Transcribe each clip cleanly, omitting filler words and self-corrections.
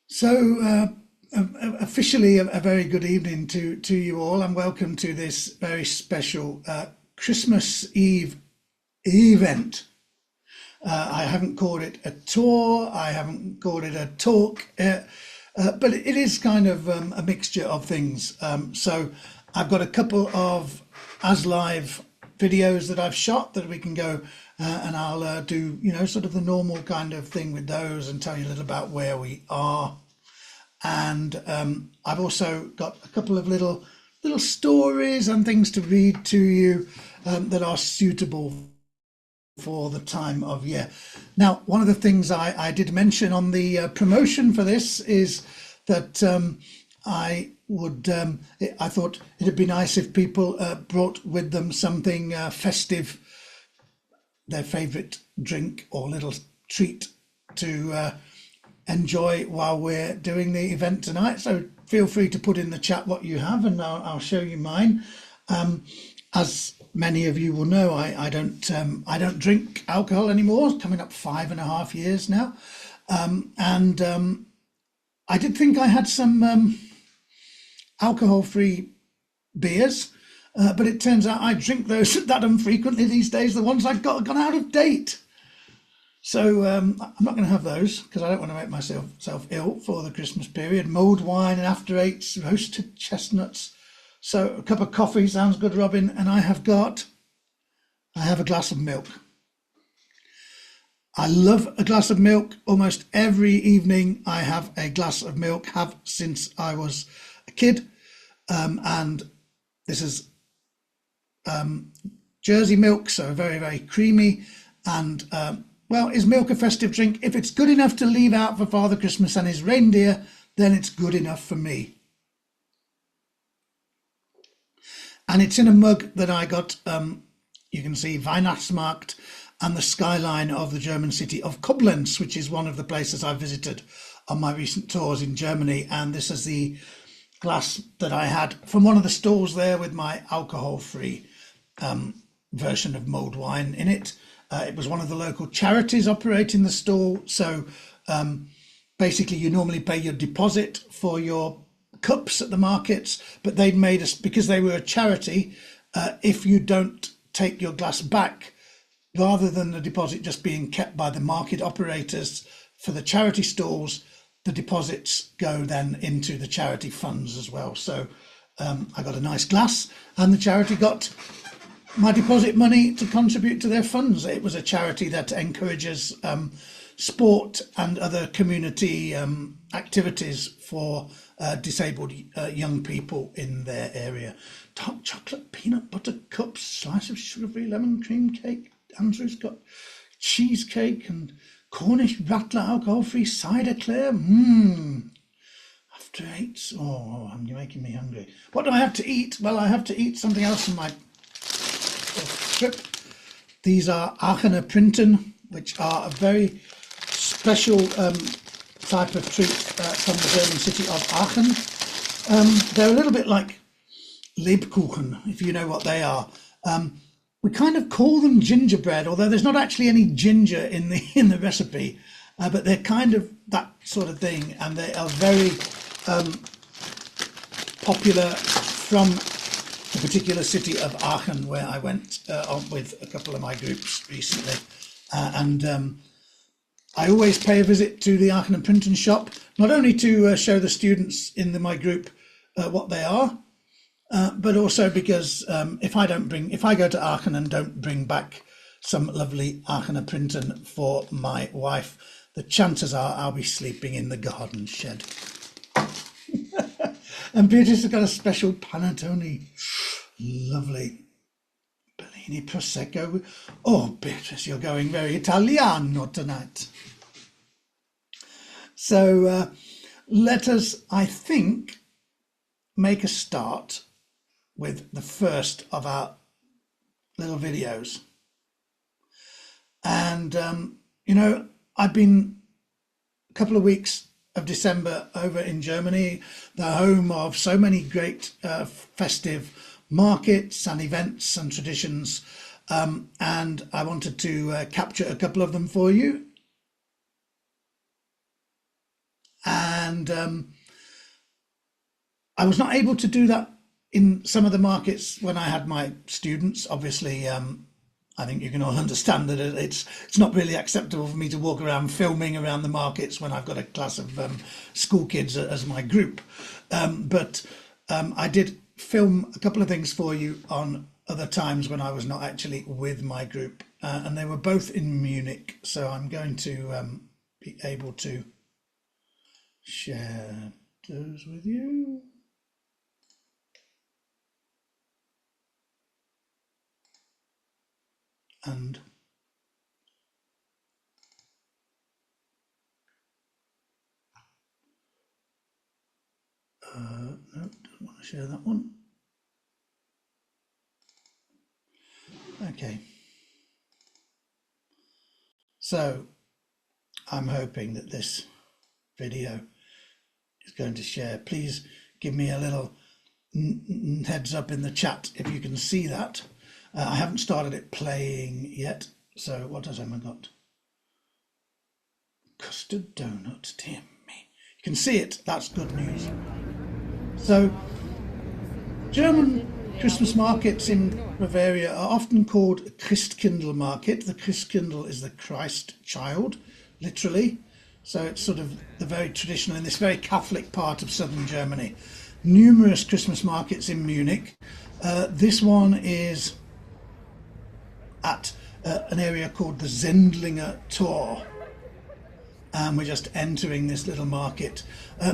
So, officially, a very good evening to you all, and welcome to this very special Christmas Eve event. I haven't called it a tour, I haven't called it a talk, but it is kind of a mixture of things. So, I've got a couple of as live videos that I've shot that we can go and I'll do, sort of the normal kind of thing with those and tell you a little about where we are. And I've also got a couple of little stories and things to read to you that are suitable for the time of year. Now, one of the things I did mention on the promotion for this is that I thought it'd be nice if people brought with them something festive, their favourite drink or little treat to enjoy while we're doing the event tonight. So feel free to put in the chat what you have, and I'll show you mine. As many of you will know, I don't drink alcohol anymore. It's coming up 5.5 years now, and I did think I had some alcohol-free beers, but it turns out I drink those that infrequently these days. The ones I've got have gone out of date. So I'm not going to have those because I don't want to make myself ill for the Christmas period. Mulled wine and after eights, roasted chestnuts. So a cup of coffee sounds good, Robin. And I have a glass of milk. I love a glass of milk. Almost every evening I have a glass of milk, have since I was a kid. And this is Jersey milk, so very, very creamy. And well, is milk a festive drink? If it's good enough to leave out for Father Christmas and his reindeer, then it's good enough for me. And it's in a mug that I got, you can see Weihnachtsmarkt and the skyline of the German city of Koblenz, which is one of the places I visited on my recent tours in Germany. And this is the glass that I had from one of the stalls there with my alcohol-free version of mulled wine in it. It was one of the local charities operating the stall. So basically you normally pay your deposit for your cups at the markets, but they'd made us, because they were a charity, if you don't take your glass back, rather than the deposit just being kept by the market operators for the charity stalls, the deposits go then into the charity funds as well. So I got a nice glass and the charity got my deposit money to contribute to their funds. It was a charity that encourages sport and other community activities for disabled young people in their area. Dark chocolate peanut butter cups, slice of sugar-free lemon cream cake. Andrew's got cheesecake and Cornish rattler alcohol-free cider clear. After eights. Oh, you're making me hungry. What do I have to eat? Well, I have to eat something else in my trip. These are Aachener Printen, which are a very special type of treat from the German city of Aachen. They're a little bit like Lebkuchen, if you know what they are. We kind of call them gingerbread, although there's not actually any ginger in the recipe, but they're kind of that sort of thing, and they are very popular from the particular city of Aachen, where I went on with a couple of my groups recently. And I always pay a visit to the Aachen and Printen shop, not only to show the students in my group what they are, but also because if I go to Aachen and don't bring back some lovely Aachener Printen for my wife, the chances are I'll be sleeping in the garden shed. And Beatrice has got a special panettone. Lovely. Bellini Prosecco. Oh, Beatrice, you're going very Italiano tonight. So let us, I think, make a start with the first of our little videos. And, I've been a couple of weeks of December over in Germany, the home of so many great festive markets and events and traditions. and I wanted to capture a couple of them for you. And I was not able to do that in some of the markets when I had my students. Obviously, I think you can all understand that it's not really acceptable for me to walk around filming around the markets when I've got a class of school kids as my group. But I did film a couple of things for you on other times when I was not actually with my group, and they were both in Munich. So I'm going to be able to share those with you. And no, don't want to share that one. Okay. So I'm hoping that this video is going to share. Please give me a little heads up in the chat if you can see that. I haven't started it playing yet. So what else have I got? Custard donut, dear me. You can see it, that's good news. So German Christmas markets in Bavaria are often called Christkindl market. The Christkindl is the Christ child, literally. So it's sort of the very traditional, in this very Catholic part of southern Germany. Numerous Christmas markets in Munich. This one is at an area called the Sendlinger Tor. And we're just entering this little market.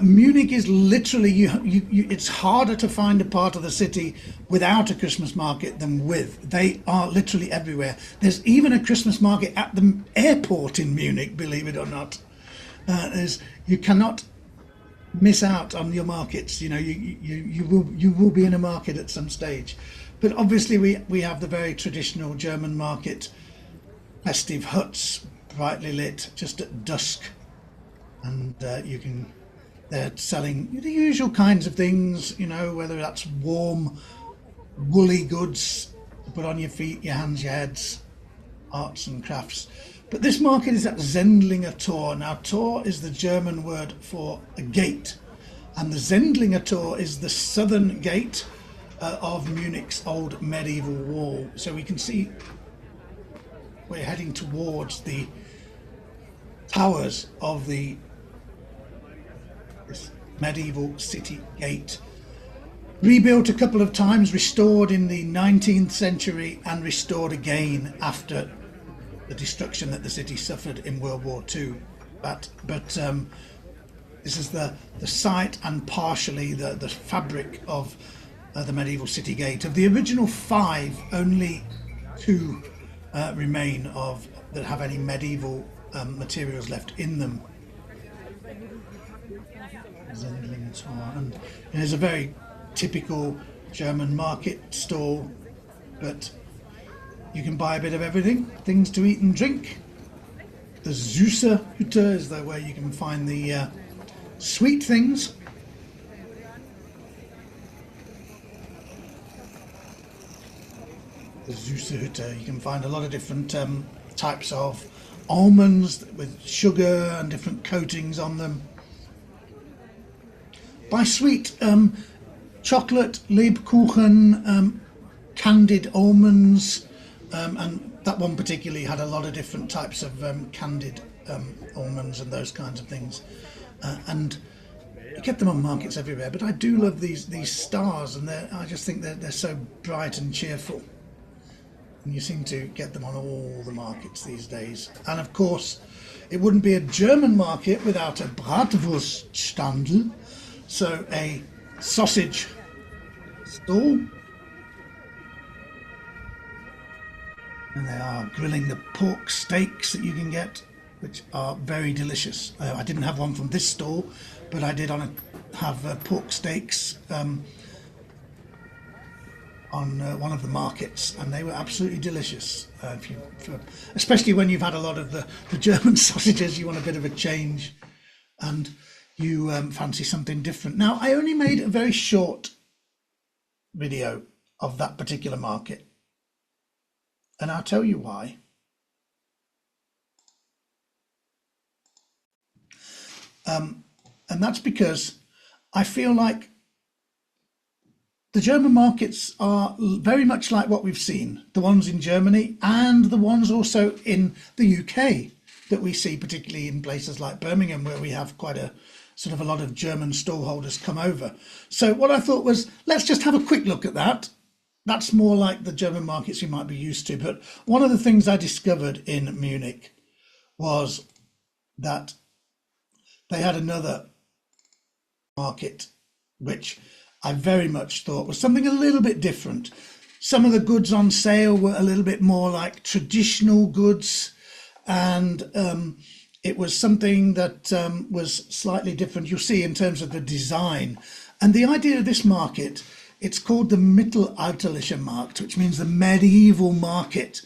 Munich is literally, it's harder to find a part of the city without a Christmas market than with. They are literally everywhere. There's even a Christmas market at the airport in Munich, believe it or not. You cannot miss out on your markets. You know, you will be in a market at some stage. But obviously we have the very traditional German market, festive huts, brightly lit just at dusk, and they're selling the usual kinds of things, you know, whether that's warm woolly goods to put on your feet, your hands, your heads, arts and crafts. But this market is at Sendlinger Tor. Now, Tor is the German word for a gate, and the Sendlinger Tor is the southern gate of Munich's old medieval wall. So we can see we're heading towards the towers of this medieval city gate. Rebuilt a couple of times, restored in the 19th century and restored again after the destruction that the city suffered in World War II. But this is the site and partially the fabric of the medieval city gate. Of the original 5, only 2 remain that have any medieval materials left in them. And there's a very typical German market stall, but you can buy a bit of everything, things to eat and drink. The Süße Hütte is where you can find the sweet things. The Süße Hütte, you can find a lot of different types of almonds with sugar and different coatings on them. By sweet, chocolate, Lebkuchen, candied almonds, and that one particularly had a lot of different types of candied almonds and those kinds of things. And you get them on markets everywhere, but I do love these stars, and I just think they're so bright and cheerful. And you seem to get them on all the markets these days. And of course, it wouldn't be a German market without a Bratwurststandel, so a sausage stall. And they are grilling the pork steaks that you can get, which are very delicious. I didn't have one from this stall, but I did have pork steaks on one of the markets, and they were absolutely delicious. Especially when you've had a lot of the German sausages, you want a bit of a change, and you fancy something different. Now, I only made a very short video of that particular market. and I'll tell you why. And that's because I feel like the German markets are very much like what we've seen, the ones in Germany and the ones also in the UK that we see, particularly in places like Birmingham, where we have quite a sort of a lot of German stallholders come over. So what I thought was, let's just have a quick look at that. That's more like the German markets you might be used to. But one of the things I discovered in Munich was that they had another market, which I very much thought was something a little bit different. Some of the goods on sale were a little bit more like traditional goods, and it was something that was slightly different, you'll see, in terms of the design. And the idea of this market, it's called the Mittelalterliche Markt, which means the medieval market.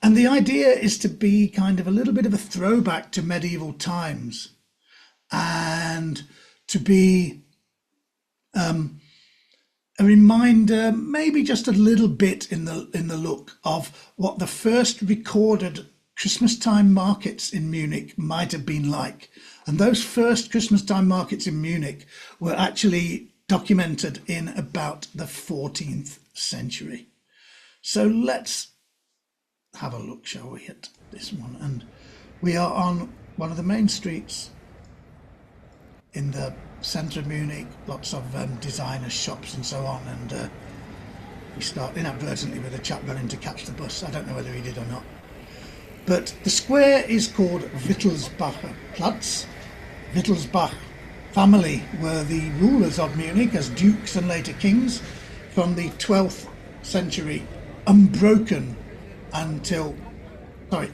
And the idea is to be kind of a little bit of a throwback to medieval times, and to be a reminder, maybe just a little bit in the look of what the first recorded Christmas time markets in Munich might have been like. And those first Christmas time markets in Munich were actually documented in about the 14th century. So let's have a look, shall we, at this one. And we are on one of the main streets in the centre of Munich, lots of designer shops and so on, and we start inadvertently with a chap running to catch the bus. I don't know whether he did or not. But the square is called Wittelsbacher Platz. Wittelsbach family were the rulers of Munich as dukes and later kings from the 12th century unbroken until,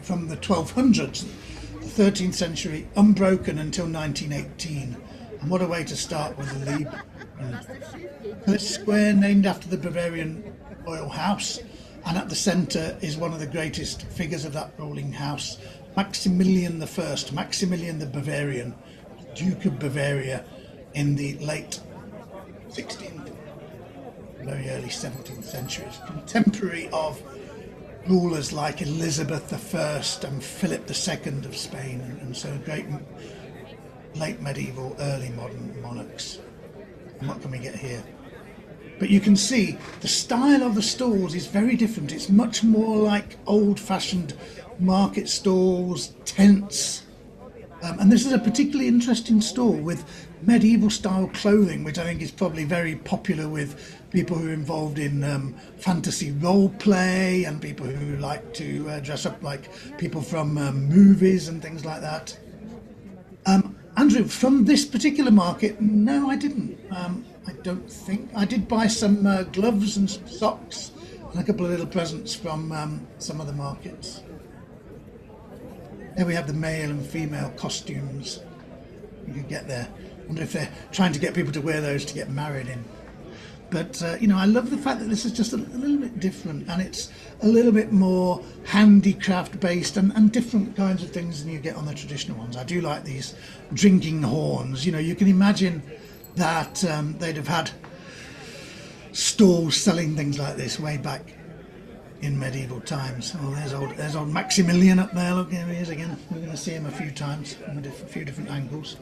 from the 1200s, the 13th century unbroken until 1918. And what a way to start with the Liebe. This square named after the Bavarian royal house, and at the centre is one of the greatest figures of that ruling house, Maximilian I, Maximilian the Bavarian, Duke of Bavaria in the late 16th, very early 17th centuries, contemporary of rulers like Elizabeth I and Philip II of Spain, and so great late medieval, early modern monarchs. And what can we get here? But you can see the style of the stalls is very different. It's much more like old-fashioned market stalls, tents. And this is a particularly interesting stall with medieval style clothing, which I think is probably very popular with people who are involved in fantasy role play and people who like to dress up like people from movies and things like that. Andrew, from this particular market, no, I didn't. I don't think. I did buy some gloves and some socks and a couple of little presents from some of the markets. There we have the male and female costumes you could get there. I wonder if they're trying to get people to wear those to get married in. But, I love the fact that this is just a little bit different, and it's a little bit more handicraft based and different kinds of things than you get on the traditional ones. I do like these drinking horns. You can imagine that they'd have had stalls selling things like this way back in medieval times. Oh, there's old Maximilian up there. Look, here he is again. We're going to see him a few times from a few different angles.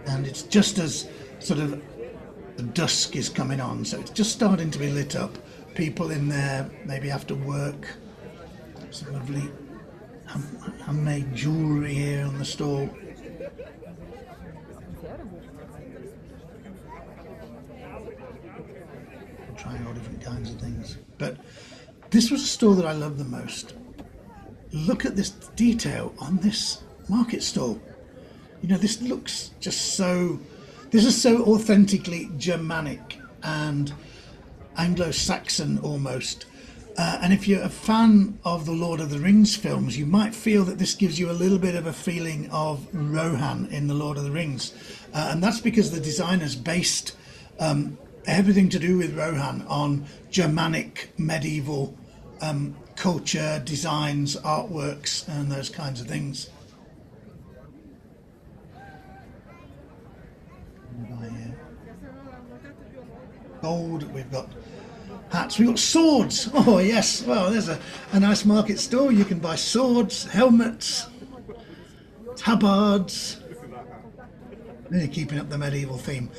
And it's just as sort of the dusk is coming on, so it's just starting to be lit up. People in there, maybe after work. Some lovely handmade jewellery here on the stall. Trying all different kinds of things. But this was a store that I loved the most. Look at this detail on this market stall. This looks just so... This is so authentically Germanic and Anglo-Saxon almost. And if you're a fan of the Lord of the Rings films, you might feel that this gives you a little bit of a feeling of Rohan in the Lord of the Rings. And that's because the designers based everything to do with Rohan on Germanic medieval culture, designs, artworks, and those kinds of things. gold, we've got hats, we've got swords. Oh yes, well there's a nice market store. You can buy swords, helmets, tabards. Really keeping up the medieval theme.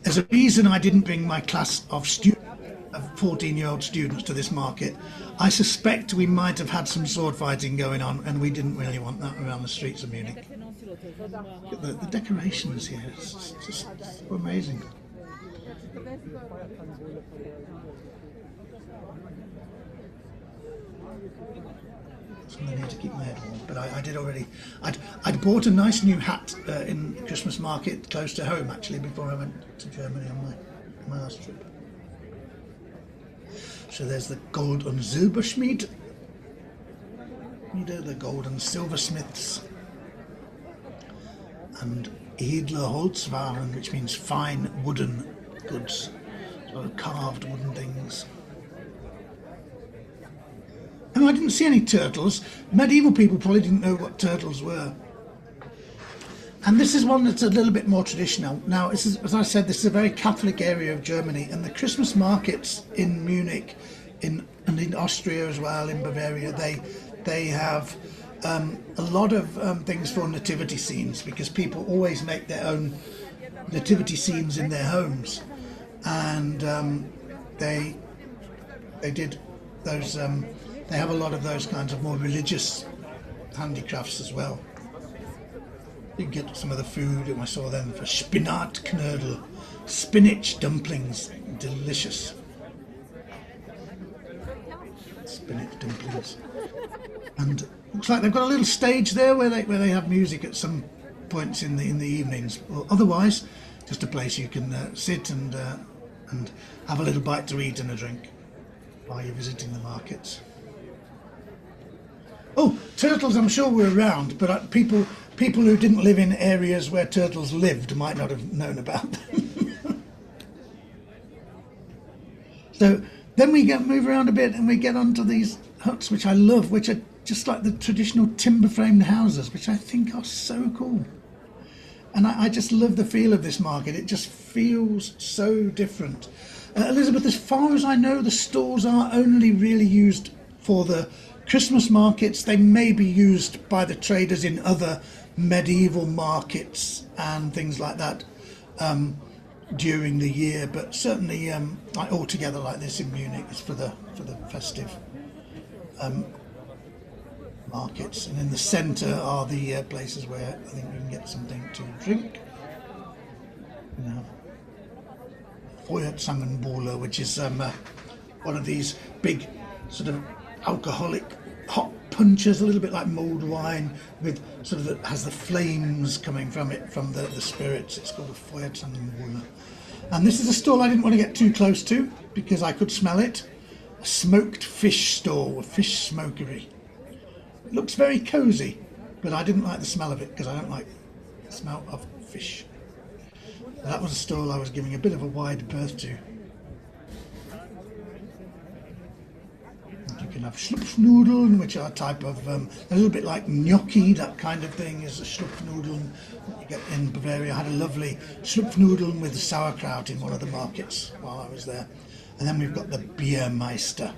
There's a reason I didn't bring my class of 14-year-old students to this market. I suspect we might have had some sword fighting going on, and we didn't really want that around the streets of Munich. Look at the decorations here, it's just so amazing. Something here to keep my head warm, but I did already. I'd bought a nice new hat in the Christmas market close to home actually before I went to Germany on my last trip. So there's the Gold- und Silberschmied, the gold and silversmiths, and edle Holzwaren, which means fine wooden goods, sort of carved wooden things. And I didn't see any turtles. Medieval people probably didn't know what turtles were. And this is one that's a little bit more traditional. Now, this is, as I said, this is a very Catholic area of Germany, and the Christmas markets in Munich, and in Austria as well, in Bavaria, they have a lot of things for nativity scenes, because people always make their own nativity scenes in their homes, and they did those. They have a lot of those kinds of more religious handicrafts as well. You can get some of the food, and I saw them for Spinatknödel, spinach dumplings, delicious. Spinach dumplings. And looks like they've got a little stage there where they have music at some points in the evenings. Well, otherwise, just a place you can sit and have a little bite to eat and a drink while you're visiting the markets. Oh, turtles I'm sure were around, but people who didn't live in areas where turtles lived might not have known about them. So then we move around a bit and we get onto these huts, which I love, which are just like the traditional timber-framed houses, which I think are so cool. And I just love the feel of this market. It just feels so different. Elizabeth, as far as I know, the stores are only really used for the Christmas markets. They may be used by the traders in other medieval markets and things like that during the year, but certainly all together like this in Munich is for the festive markets. And in the centre are the places where I think you can get something to drink. You know, Feuerzangenbowle, which is one of these big sort of alcoholic hot punches, a little bit like mulled wine, with sort of has the flames coming from it, from the spirits. It's called a Feuerzangenbowle. And this is a stall I didn't want to get too close to because I could smell it. A smoked fish stall, a fish smokery. It looks very cosy, but I didn't like the smell of it because I don't like the smell of fish. That was a stall I was giving a bit of a wide berth to. You can have Schlupfnudeln, which are a type of, a little bit like gnocchi, that kind of thing is a Schlupfnudeln that you get in Bavaria. I had a lovely Schlupfnudeln with sauerkraut in one of the markets while I was there. And then we've got the Biermeister.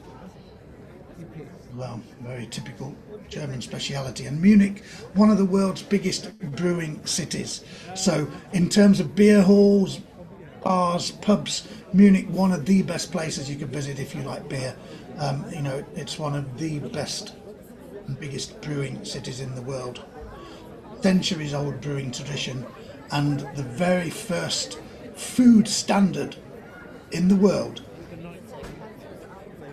Well, very typical German speciality. And Munich, one of the world's biggest brewing cities. So in terms of beer halls, bars, pubs, Munich, one of the best places you could visit if you like beer. You know, it's one of the best and biggest brewing cities in the world. Centuries old brewing tradition, and the very first food standard in the world,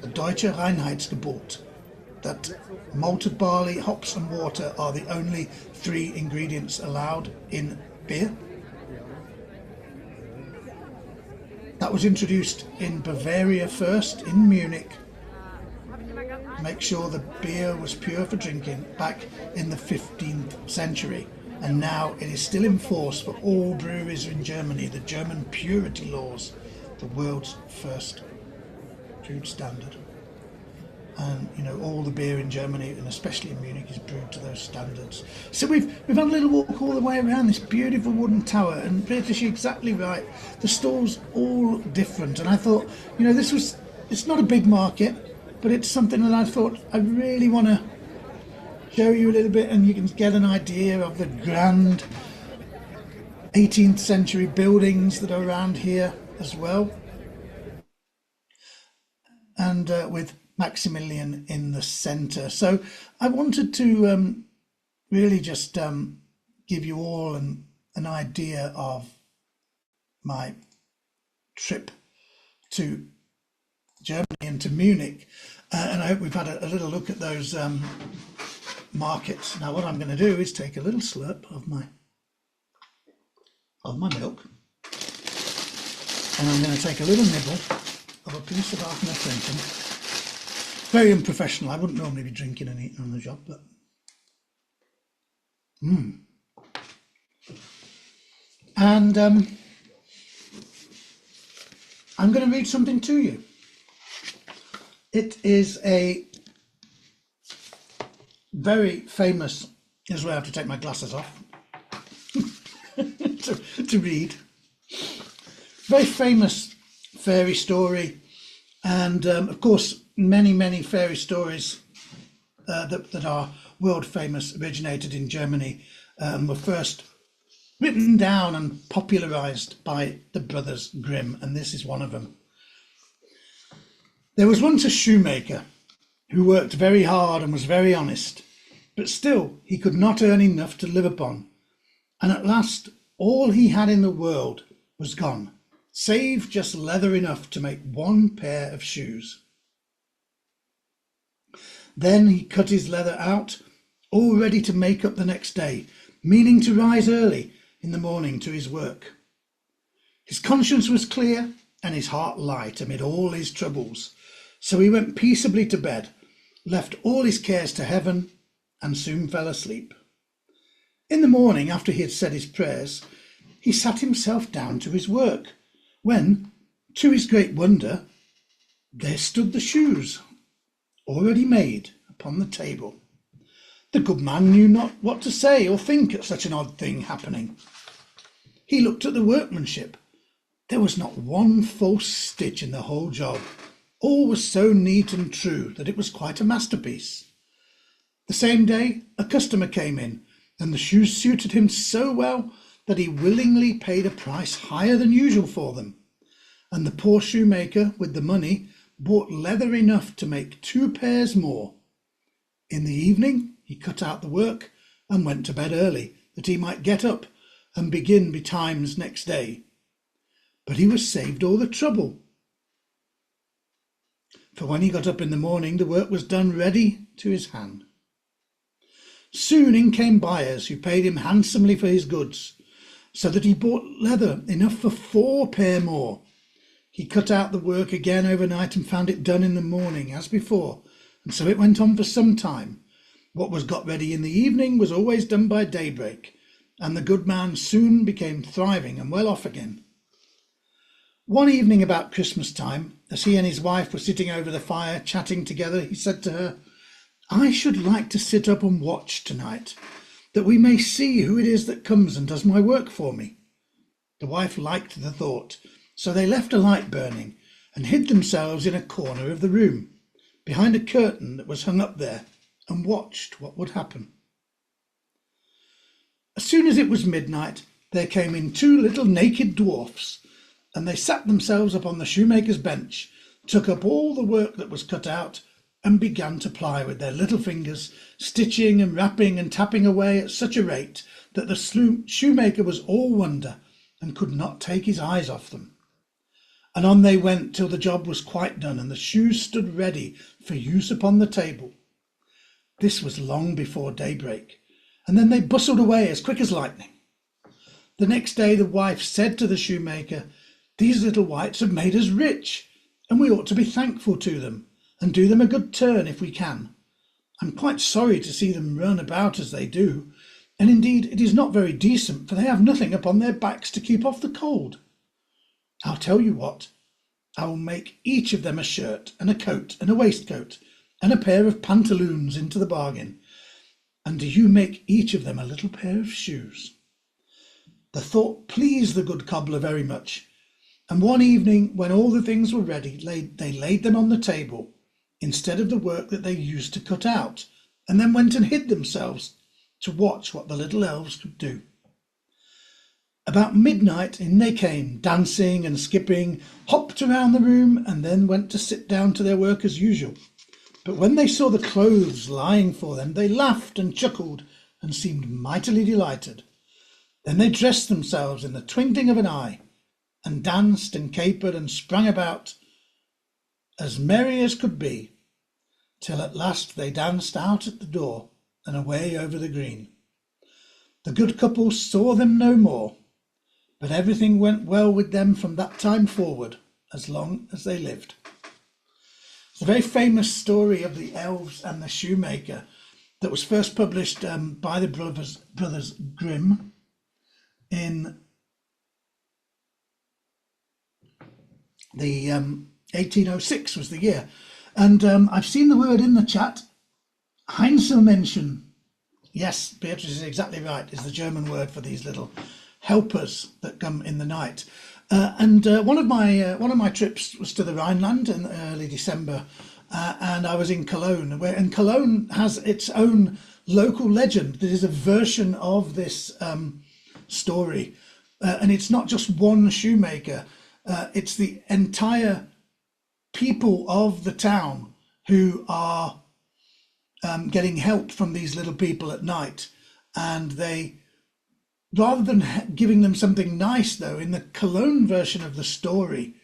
the Deutsche Reinheitsgebot, that malted barley, hops and water are the only 3 ingredients allowed in beer. That was introduced in Bavaria first, in Munich, to make sure the beer was pure for drinking back in the 15th century. And now it is still in force for all breweries in Germany, the German purity laws, the world's first food standard. and all the beer in Germany and especially in Munich is brewed to those standards. So we've had a little walk all the way around this beautiful wooden tower, and British, exactly right. The stalls all different, and I thought, it's not a big market, but it's something that I thought I really want to show you a little bit, and you can get an idea of the grand 18th century buildings that are around here as well, and with Maximilian in the centre. So I wanted to really just give you all an idea of my trip to Germany and to Munich, and I hope we've had a little look at those markets. Now what I'm going to do is take a little slurp of my milk, and I'm going to take a little nibble of a piece of Aachener Trinken. Very unprofessional. I wouldn't normally be drinking and eating on the job, but and I'm going to read something to you. It is a very famous, here's where I have to take my glasses off to read. Very famous fairy story, and of course many fairy stories that are world famous originated in Germany and were first written down and popularized by the brothers Grimm, and this is one of them. There was once a shoemaker who worked very hard and was very honest, but still he could not earn enough to live upon, and at last all he had in the world was gone, save just leather enough to make one pair of shoes. Then he cut his leather out, all ready to make up the next day, meaning to rise early in the morning to his work. His conscience was clear and his heart light amid all his troubles, so he went peaceably to bed, left all his cares to heaven, and soon fell asleep. In the morning, after he had said his prayers, he sat himself down to his work, when, to his great wonder, there stood the shoes, already made, upon the table. The good man knew not what to say or think at such an odd thing happening. He looked at the workmanship. There was not one false stitch in the whole job. All was so neat and true that it was quite a masterpiece. The same day a customer came in, and the shoes suited him so well that he willingly paid a price higher than usual for them, and the poor shoemaker, with the money, bought leather enough to make 2 pairs more. In the evening he cut out the work and went to bed early, that he might get up and begin betimes next day. But he was saved all the trouble, for when he got up in the morning the work was done ready to his hand. Soon in came buyers who paid him handsomely for his goods, so that he bought leather enough for 4 pair more. He cut out the work again overnight and found it done in the morning as before, and so it went on for some time. What was got ready in the evening was always done by daybreak, and the good man soon became thriving and well off again. One evening about Christmas time, as he and his wife were sitting over the fire chatting together, he said to her, "I should like to sit up and watch tonight, that we may see who it is that comes and does my work for me." The wife liked the thought, so they left a light burning and hid themselves in a corner of the room, behind a curtain that was hung up there, and watched what would happen. As soon as it was midnight, there came in 2 little naked dwarfs, and they sat themselves upon the shoemaker's bench, took up all the work that was cut out, and began to ply with their little fingers, stitching and rapping and tapping away at such a rate that the shoemaker was all wonder and could not take his eyes off them. And on they went till the job was quite done and the shoes stood ready for use upon the table. This was long before daybreak, and then they bustled away as quick as lightning. The next day the wife said to the shoemaker, "These little wights have made us rich, and we ought to be thankful to them and do them a good turn if we can. I'm quite sorry to see them run about as they do, and indeed it is not very decent, for they have nothing upon their backs to keep off the cold. I'll tell you what, I will make each of them a shirt and a coat and a waistcoat, and a pair of pantaloons into the bargain, and do you make each of them a little pair of shoes." The thought pleased the good cobbler very much, and one evening, when all the things were ready, they laid them on the table instead of the work that they used to cut out, and then went and hid themselves to watch what the little elves could do. About midnight in they came, dancing and skipping, hopped around the room, and then went to sit down to their work as usual. But when they saw the clothes lying for them, they laughed and chuckled and seemed mightily delighted. Then they dressed themselves in the twinkling of an eye, and danced and capered and sprang about as merry as could be, till at last they danced out at the door and away over the green. The good couple saw them no more, but everything went well with them from that time forward, as long as they lived. It's a very famous story of the elves and the shoemaker that was first published by the brothers Grimm in the 1806 was the year. And I've seen the word in the chat, Einzelmenschen. Yes, Beatrice is exactly right, is the German word for these little helpers that come in the night. And one of my trips was to the Rhineland in early December, and I was in Cologne, and Cologne has its own local legend that is a version of this story, and it's not just one shoemaker, it's the entire people of the town who are getting help from these little people at night, and they, rather than giving them something nice, though, in the Cologne version of the story,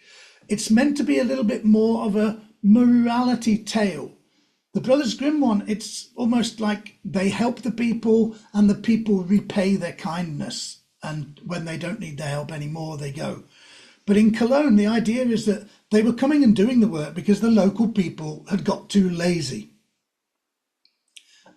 it's meant to be a little bit more of a morality tale. The Brothers Grimm one, it's almost like they help the people and the people repay their kindness, and when they don't need their help anymore, they go. But in Cologne, the idea is that they were coming and doing the work because the local people had got too lazy.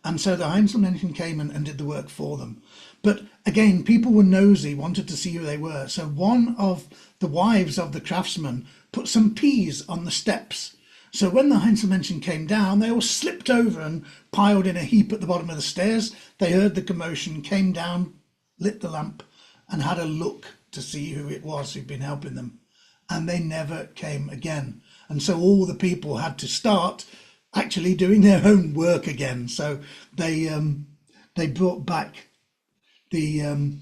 And so the Einzelmännchen came and did the work for them. But again, people were nosy, wanted to see who they were. So one of the wives of the craftsman put some peas on the steps. So when the Einzelmännchen came down, they all slipped over and piled in a heap at the bottom of the stairs. They heard the commotion, came down, lit the lamp, and had a look to see who it was who'd been helping them. And they never came again. And so all the people had to start actually doing their own work again. So they brought back the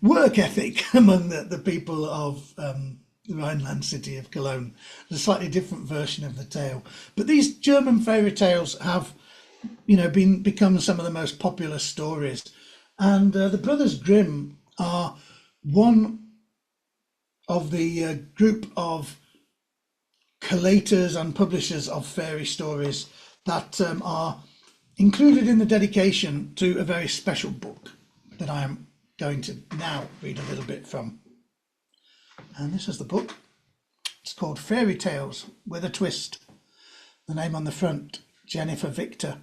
work ethic among the people of the Rhineland city of Cologne. A slightly different version of the tale. But these German fairy tales have, become some of the most popular stories. And the Brothers Grimm are one of the group of collators and publishers of fairy stories that are included in the dedication to a very special book that I am going to now read a little bit from. And this is the book. It's called Fairy Tales with a Twist. The name on the front, Jennifer Victor.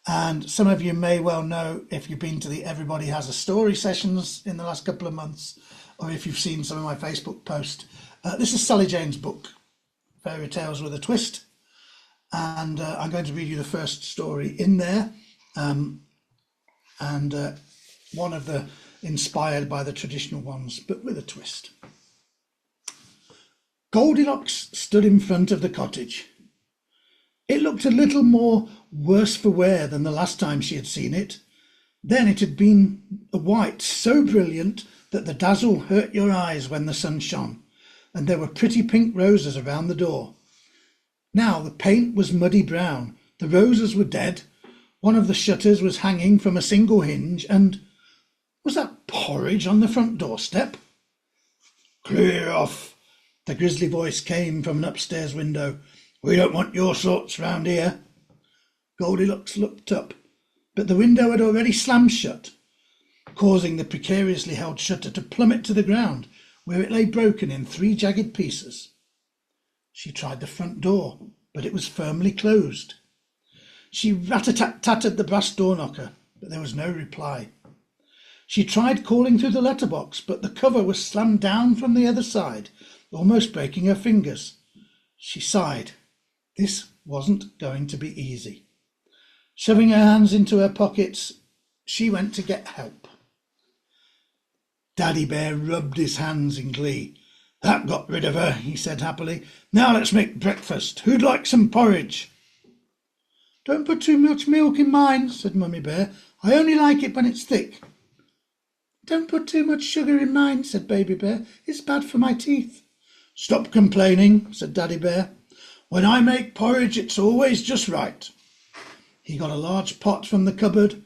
And some of you may well know, if you've been to the Everybody Has a Story sessions in the last couple of months, or if you've seen some of my Facebook posts, this is Sally Jane's book, Fairy Tales with a Twist, and I'm going to read you the first story in there, and one of the inspired by the traditional ones, but with a twist. Goldilocks stood in front of the cottage. It looked a little more worse for wear than the last time she had seen it. Then it had been a white so brilliant that the dazzle hurt your eyes when the sun shone, and there were pretty pink roses around the door. Now the paint was muddy brown, the roses were dead, one of the shutters was hanging from a single hinge, and was that porridge on the front doorstep? Clear off, the grisly voice came from an upstairs window. We don't want your sorts round here. Goldilocks looked up, but the window had already slammed shut, causing the precariously held shutter to plummet to the ground, where it lay broken in 3 jagged pieces. She tried the front door, but it was firmly closed. She rat-a-tat-tatted the brass door knocker, but there was no reply. She tried calling through the letterbox, but the cover was slammed down from the other side, almost breaking her fingers. She sighed. This wasn't going to be easy. Shoving her hands into her pockets, she went to get help. Daddy Bear rubbed his hands in glee. That got rid of her, he said happily. Now let's make breakfast. Who'd like some porridge? Don't put too much milk in mine, said Mummy Bear. I only like it when it's thick. Don't put too much sugar in mine, said Baby Bear. It's bad for my teeth. Stop complaining, said Daddy Bear. When I make porridge, it's always just right. He got a large pot from the cupboard,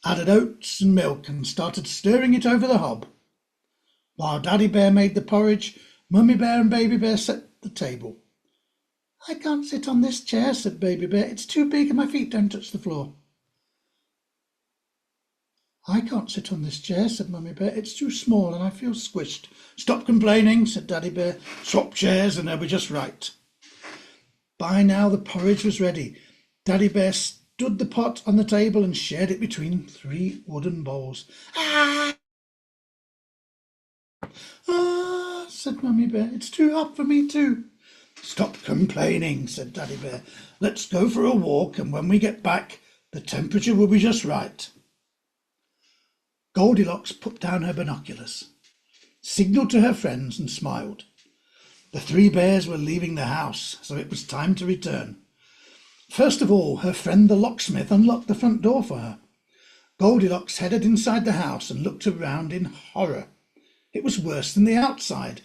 added oats and milk, and started stirring it over the hob. While Daddy Bear made the porridge, Mummy Bear and Baby Bear set the table. I can't sit on this chair, said Baby Bear. It's too big and my feet don't touch the floor. I can't sit on this chair, said Mummy Bear. It's too small and I feel squished. Stop complaining, said Daddy Bear. Swap chairs and they'll be just right. By now the porridge was ready. Daddy Bear stood the pot on the table and shared it between 3 wooden bowls. Ah! Ah, said Mummy Bear. It's too hot for me too. Stop complaining, said Daddy Bear. Let's go for a walk, and when we get back, the temperature will be just right. Goldilocks put down her binoculars, signalled to her friends, and smiled. The 3 bears were leaving the house, so it was time to return. First of all, her friend the locksmith unlocked the front door for her. Goldilocks headed inside the house and looked around in horror. It was worse than the outside.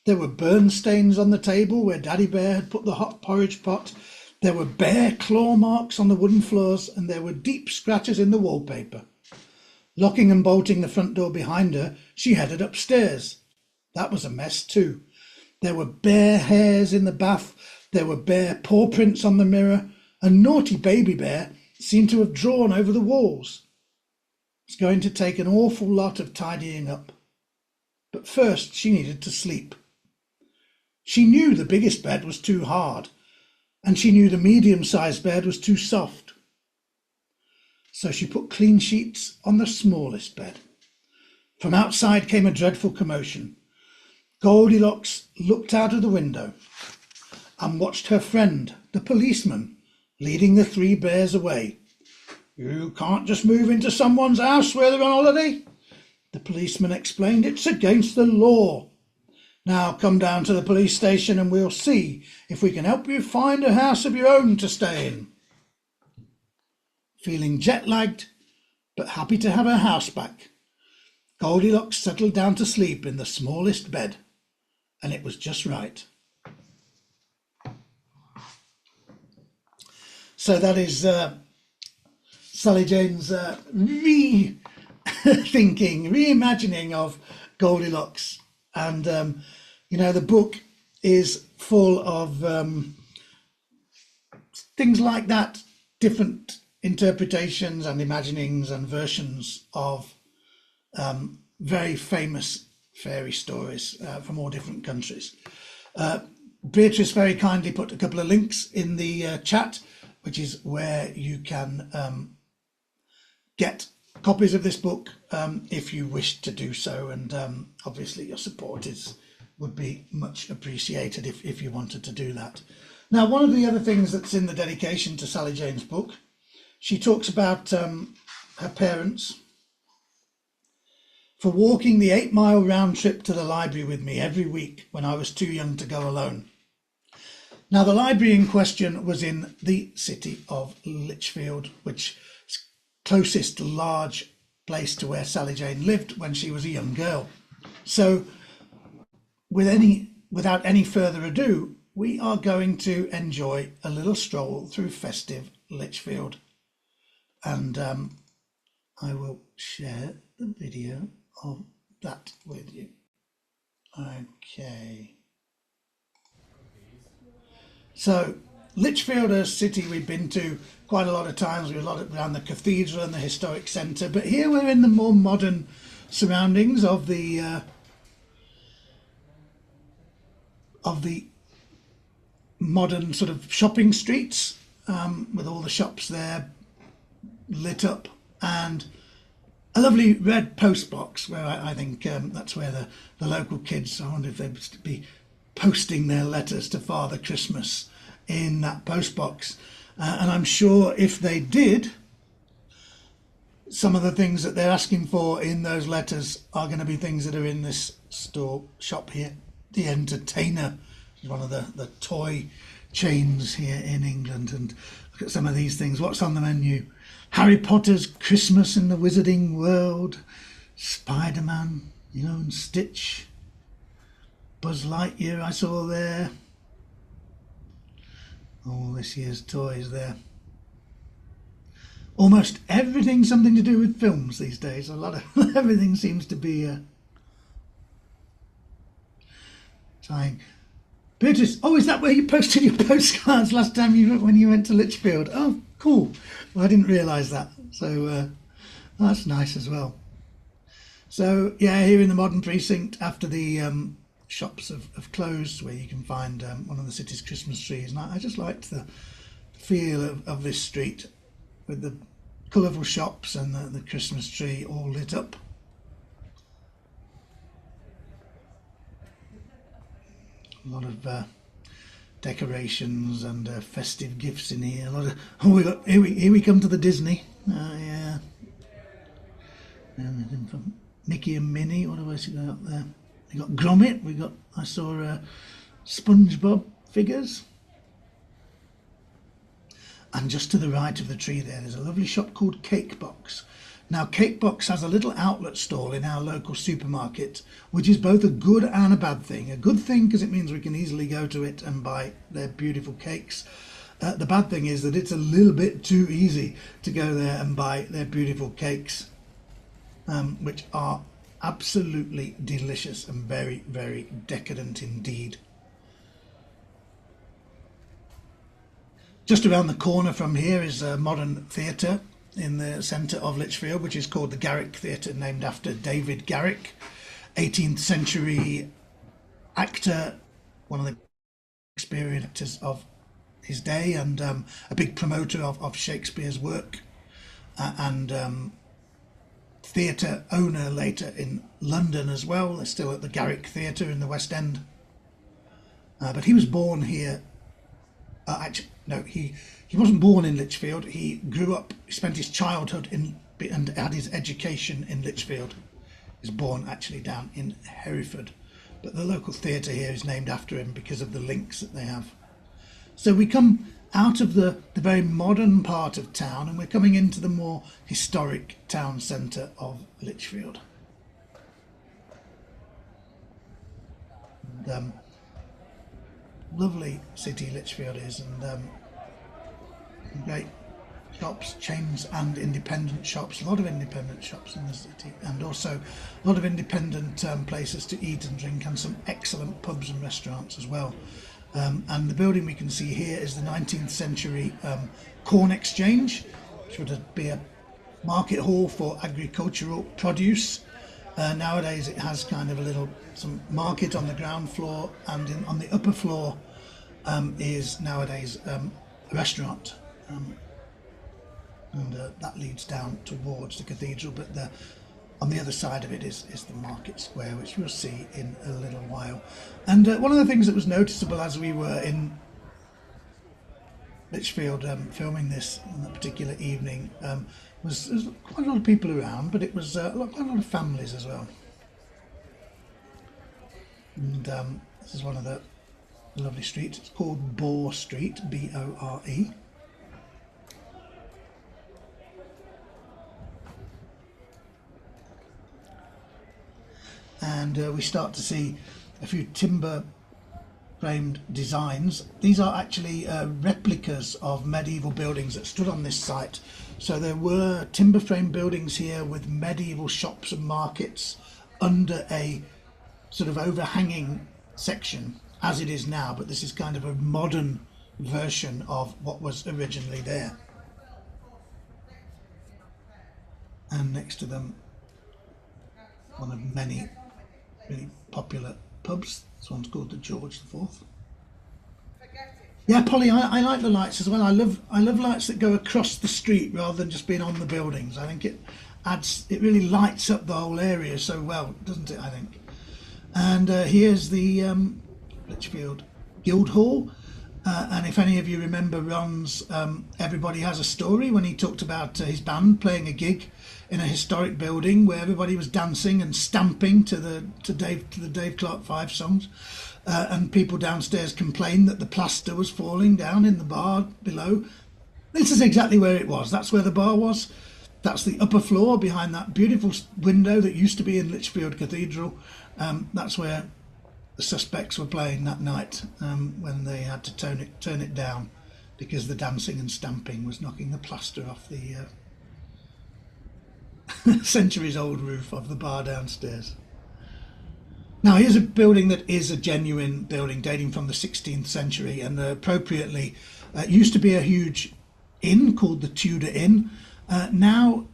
There were burn stains on the table where Daddy Bear had put the hot porridge pot. There were bear claw marks on the wooden floors, and there were deep scratches in the wallpaper. Locking and bolting the front door behind her, she headed upstairs. That was a mess too. There were bear hairs in the bath, there were bear paw prints on the mirror, and naughty Baby Bear seemed to have drawn over the walls. It's going to take an awful lot of tidying up. But first she needed to sleep. She knew the biggest bed was too hard, and she knew the medium-sized bed was too soft. So she put clean sheets on the smallest bed. From outside came a dreadful commotion. Goldilocks looked out of the window and watched her friend, the policeman, leading the 3 bears away. You can't just move into someone's house where they're on holiday, the policeman explained. It's against the law. Now come down to the police station and we'll see if we can help you find a house of your own to stay in. Feeling jet-lagged, but happy to have her house back, Goldilocks settled down to sleep in the smallest bed, and it was just right. So that is Sally Jane's rethinking, reimagining of Goldilocks. And, the book is full of things like that, different interpretations and imaginings and versions of very famous fairy stories from all different countries. Beatrice very kindly put a couple of links in the chat, which is where you can get copies of this book if you wish to do so, and obviously your support would be much appreciated if you wanted to do that. Now, one of the other things that's in the dedication to Sally Jane's book, she talks about her parents for walking the 8-mile round trip to the library with me every week when I was too young to go alone. Now, the library in question was in the city of Lichfield, which is closest large place to where Sally Jane lived when she was a young girl. So without any further ado, we are going to enjoy a little stroll through festive Lichfield, and I will share the video of that with you. Okay. So Lichfield, a city we've been to quite a lot of times. We're a lot around the cathedral and the historic centre, but here we're in the more modern surroundings of the modern sort of shopping streets, with all the shops there lit up, and a lovely red post box where I think that's where the local kids, I wonder if they would be posting their letters to Father Christmas in that post box. And I'm sure if they did, some of the things that they're asking for in those letters are going to be things that are in this shop here. The Entertainer is one of the toy chains here in England. And look at some of these things. What's on the menu? Harry Potter's Christmas in the Wizarding World, Spider-Man, and Stitch, Buzz Lightyear I saw there. All this year's toys there. Almost everything something to do with films these days. A lot of everything seems to be trying. Beatrice, is that where you posted your postcards last time when you went to Lichfield? Oh, cool. Well, I didn't realise that. So that's nice as well. So yeah, here in the modern precinct, after the shops have closed, where you can find one of the city's Christmas trees, and I just liked the feel of this street with the colourful shops and the Christmas tree all lit up. A lot of decorations and festive gifts in here. A lot of here we come to the Disney. Yeah, and from Mickey and Minnie. What else we got up there? We got Gromit. I saw SpongeBob figures. And just to the right of the tree there's a lovely shop called Cake Box. Now, Cake Box has a little outlet stall in our local supermarket, which is both a good and a bad thing. A good thing because it means we can easily go to it and buy their beautiful cakes. The bad thing is that it's a little bit too easy to go there and buy their beautiful cakes, which are absolutely delicious and very, very decadent indeed. Just around the corner from here is a modern theatre in the centre of Lichfield, which is called the Garrick Theatre, named after David Garrick, 18th century actor, one of the Shakespearean actors of his day, and a big promoter of Shakespeare's work, and theatre owner later in London as well. They're still at the Garrick Theatre in the West End. But he was born here. Actually, no, he wasn't born in Lichfield. He grew up, spent his childhood and had his education in Lichfield. He was born actually down in Hereford. But the local theatre here is named after him because of the links that they have. So we come out of the very modern part of town and we're coming into the more historic town centre of Lichfield. And, lovely city Lichfield is, and great shops, chains and independent shops. A lot of independent shops in the city, and also a lot of independent places to eat and drink, and some excellent pubs and restaurants as well. And the building we can see here is the 19th century Corn Exchange, which would be a market hall for agricultural produce. Nowadays it has kind of some market on the ground floor, and on the upper floor is nowadays a restaurant, and that leads down towards the cathedral, but on the other side of it is the market square, which we'll see in a little while. And one of the things that was noticeable as we were in Lichfield filming this on that particular evening was there's quite a lot of people around, but it was quite a lot of families as well. And this is one of the lovely streets. It's called Bore Street, B-O-R-E. And we start to see a few timber framed designs. These are actually replicas of medieval buildings that stood on this site. So there were timber frame buildings here with medieval shops and markets under a sort of overhanging section, as it is now, but this is kind of a modern version of what was originally there. And next to them, one of many really popular pubs. This one's called the George IV. Yeah, Polly, I like the lights as well. I love lights that go across the street rather than just being on the buildings. I think it really lights up the whole area so well, doesn't it, I think. And here's the Lichfield Guildhall. And if any of you remember Ron's Everybody Has a Story, when he talked about his band playing a gig in a historic building where everybody was dancing and stamping to the Dave Clark 5 songs, and people downstairs complained that the plaster was falling down in the bar below. This is exactly where it was. That's where the bar was. That's the upper floor behind that beautiful window that used to be in Lichfield Cathedral. That's where the Suspects were playing that night, when they had to turn it down because the dancing and stamping was knocking the plaster off the centuries-old roof of the bar downstairs. Now here's a building that is a genuine building dating from the 16th century, and appropriately used to be a huge inn called the Tudor Inn. Now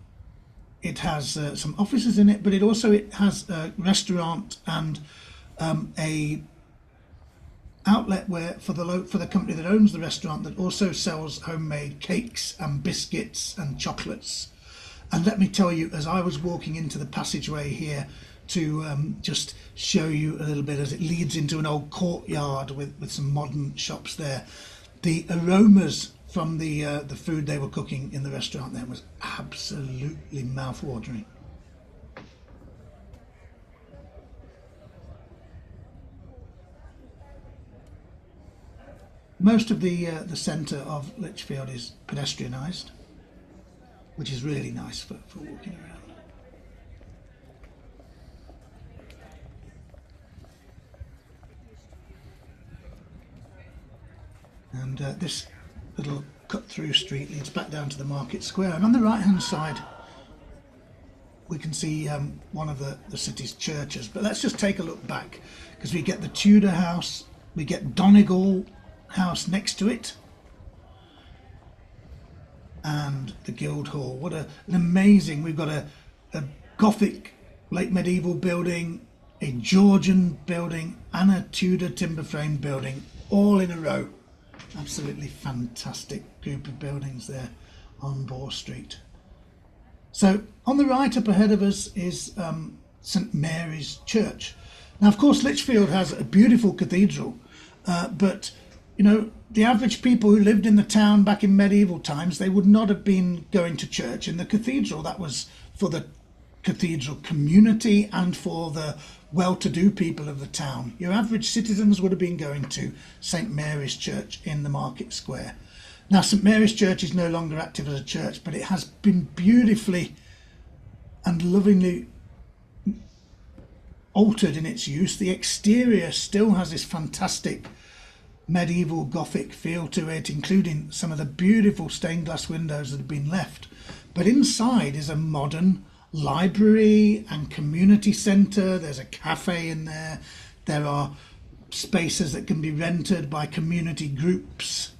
it has some offices in it, but it has a restaurant and a outlet where for the company that owns the restaurant, that also sells homemade cakes and biscuits and chocolates. And let me tell you, as I was walking into the passageway here to just show you a little bit, as it leads into an old courtyard with some modern shops there, the aromas from the food they were cooking in the restaurant there was absolutely mouth-watering. Most of the centre of Lichfield is pedestrianised, which is really nice for walking around. And this little cut-through street leads back down to the market square, and on the right-hand side we can see one of the city's churches. But let's just take a look back, because we get the Tudor house, we get Donegal house next to it, and the Guildhall. What an amazing, we've got a Gothic late medieval building, a Georgian building, and a Tudor timber frame building all in a row. Absolutely fantastic group of buildings there on Boar Street. So on the right up ahead of us is St Mary's Church. Now of course Lichfield has a beautiful cathedral, but you know, the average people who lived in the town back in medieval times, they would not have been going to church in the cathedral. That was for the cathedral community and for the well-to-do people of the town. Your average citizens would have been going to St Mary's Church in the market square. Now St Mary's Church is no longer active as a church, but it has been beautifully and lovingly altered in its use. The exterior still has this fantastic medieval Gothic feel to it, including some of the beautiful stained glass windows that have been left. But inside is a modern library and community centre. There's a cafe in there. There are spaces that can be rented by community groups.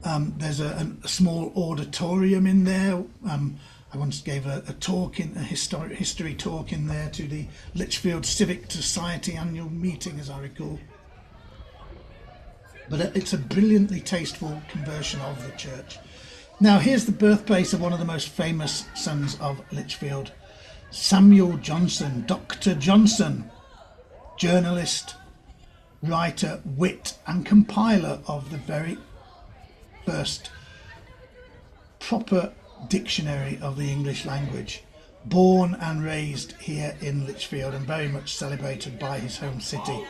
There's a small auditorium in there. I once gave a talk, a history talk in there to the Lichfield Civic Society annual meeting, as I recall. But it's a brilliantly tasteful conversion of the church. Now here's the birthplace of one of the most famous sons of Lichfield, Samuel Johnson, Dr. Johnson, journalist, writer, wit and compiler of the very first proper dictionary of the English language, born and raised here in Lichfield and very much celebrated by his home city.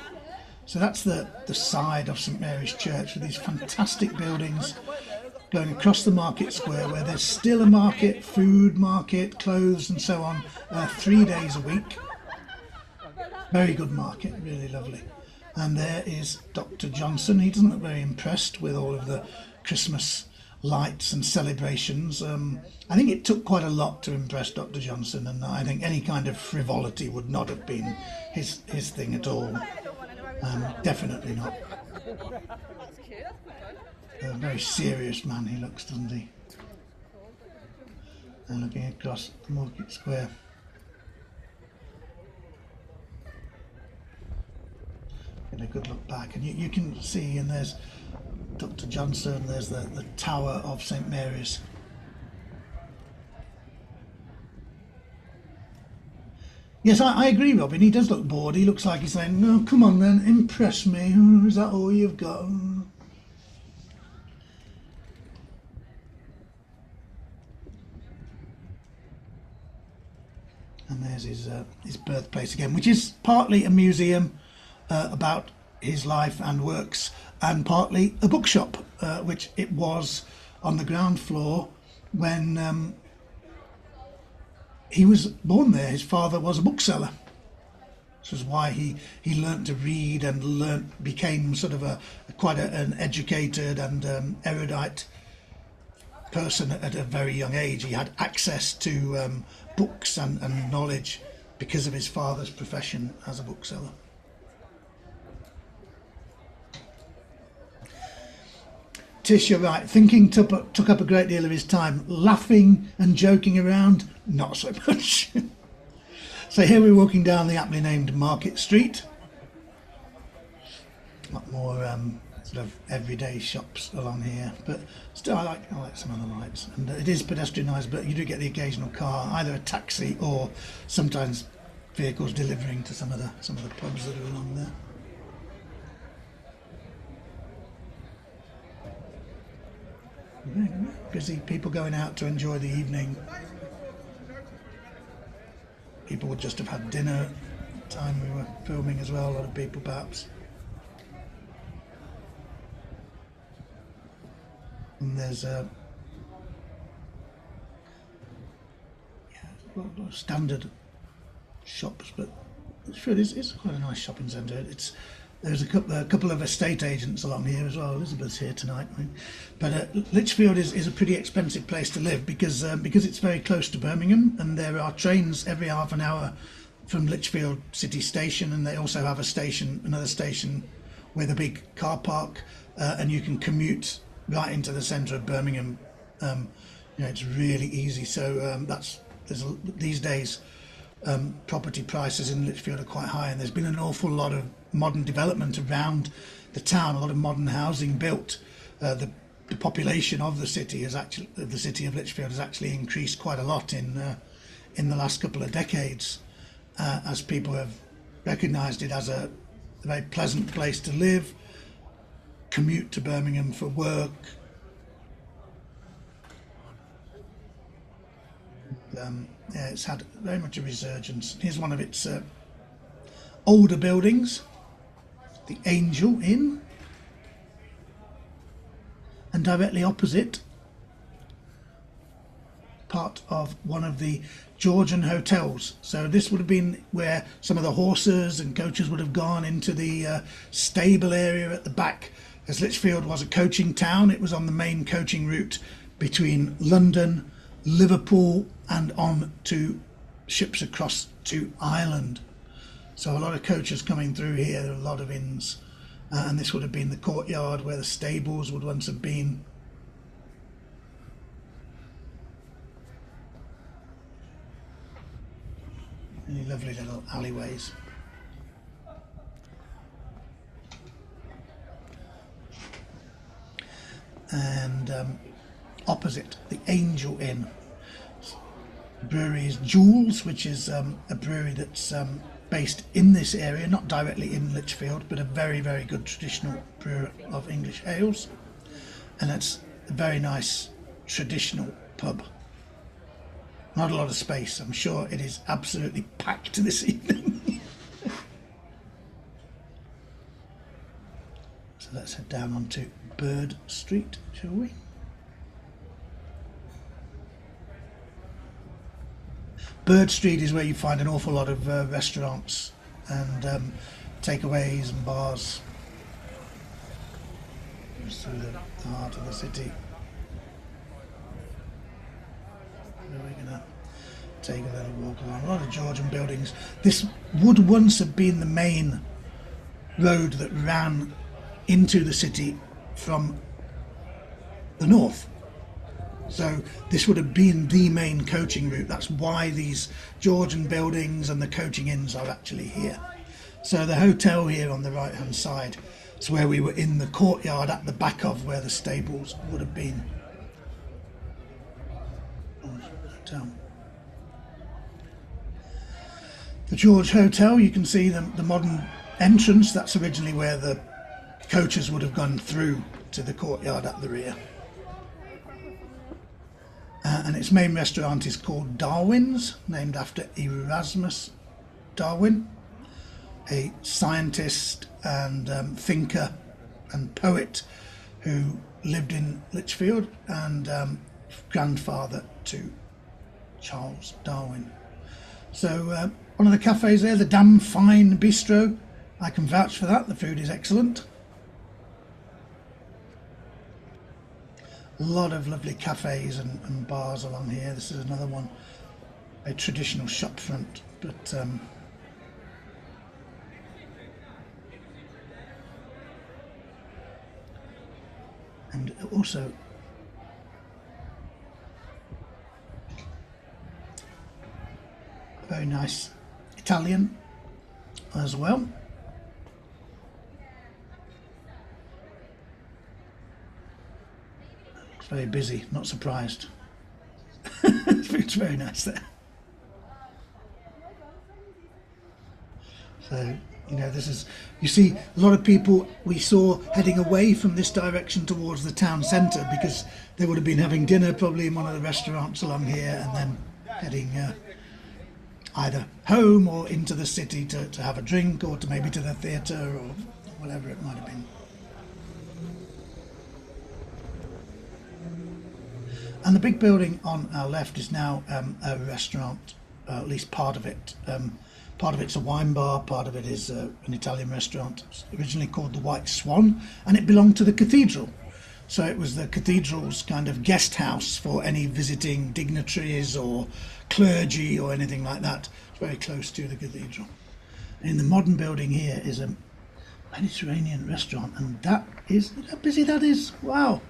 So that's the side of St Mary's Church, with these fantastic buildings going across the market square, where there's still a market, food market, clothes and so on, 3 days a week. Very good market, really lovely. And there is Dr. Johnson. He doesn't look very impressed with all of the Christmas lights and celebrations. I think it took quite a lot to impress Dr. Johnson, and I think any kind of frivolity would not have been his thing at all. Definitely not. A very serious man he looks, doesn't he? And looking across the market square. Get a good look back, and you can see, and there's Dr. Johnson, there's the Tower of St Mary's. Yes, I agree, Robin. He does look bored. He looks like he's saying, "No, come on then, impress me. Oh, is that all you've got?" And there's his birthplace again, which is partly a museum about his life and works, and partly a bookshop, which it was on the ground floor when he was born there. His father was a bookseller. This is why he learnt to read and became sort of an educated and erudite person at a very young age. He had access to books and knowledge because of his father's profession as a bookseller. Tish, you're right. Thinking took up a great deal of his time. Laughing and joking around, not so much. So here we're walking down the aptly named Market Street. A lot more sort of everyday shops along here, but still I like some of the lights. And it is pedestrianised, but you do get the occasional car, either a taxi or sometimes vehicles delivering to some of the pubs that are along there. Busy people going out to enjoy the evening. People would just have had dinner at the time we were filming as well, a lot of people perhaps. And there's a lot of standard shops, but Lichfield is quite a nice shopping centre. There's a couple of estate agents along here as well. Elizabeth's here tonight, right? But Lichfield is a pretty expensive place to live because it's very close to Birmingham, and there are trains every half an hour from Lichfield City Station, and they also have another station with a big car park, and you can commute right into the centre of Birmingham. It's really easy. So these days. Property prices in Lichfield are quite high, and there's been an awful lot of modern development around the town, a lot of modern housing built. The population of the city of Lichfield has actually increased quite a lot in the last couple of decades, as people have recognised it as a very pleasant place to live, commute to Birmingham for work. It's had very much a resurgence. Here's one of its older buildings, the Angel Inn, and directly opposite, part of one of the Georgian hotels. So this would have been where some of the horses and coaches would have gone into the stable area at the back. As Lichfield was a coaching town, it was on the main coaching route between London, Liverpool, and on to ships across to Ireland. So a lot of coaches coming through here, there are a lot of inns, and this would have been the courtyard where the stables would once have been. Really lovely little alleyways. And opposite, the Angel Inn. Brewery is Jules, which is a brewery that's based in this area, not directly in Lichfield, but a very, very good traditional brewer of English ales. And it's a very nice traditional pub. Not a lot of space. I'm sure it is absolutely packed this evening. So let's head down onto Bird Street, shall we? Bird Street is where you find an awful lot of restaurants and takeaways and bars. Just through the heart of the city. We're going to take a little walk along. A lot of Georgian buildings. This would once have been the main road that ran into the city from the north. So this would have been the main coaching route. That's why these Georgian buildings and the coaching inns are actually here. So the hotel here on the right hand side is where we were in the courtyard at the back of where the stables would have been. The George Hotel, you can see the modern entrance. That's originally where the coaches would have gone through to the courtyard at the rear. and its main restaurant is called Darwin's, named after Erasmus Darwin, a scientist and thinker and poet who lived in Lichfield, and grandfather to Charles Darwin. So one of the cafes there, the Damn Fine Bistro, I can vouch for that. The food is excellent. A lot of lovely cafes and bars along here. This is another one, a traditional shop front, but and also very nice Italian as well. It's very busy, not surprised. It's very nice there. So, this is, you see a lot of people we saw heading away from this direction towards the town centre, because they would have been having dinner probably in one of the restaurants along here, and then heading either home or into the city to have a drink, or to maybe to the theatre or whatever it might have been. And the big building on our left is now a restaurant, at least part of it. Part of it's a wine bar, part of it is an Italian restaurant. It's originally called the White Swan, and it belonged to the cathedral. So it was the cathedral's kind of guest house for any visiting dignitaries or clergy or anything like that. It's very close to the cathedral. In the modern building here is a Mediterranean restaurant, and that is, look how busy that is. Wow.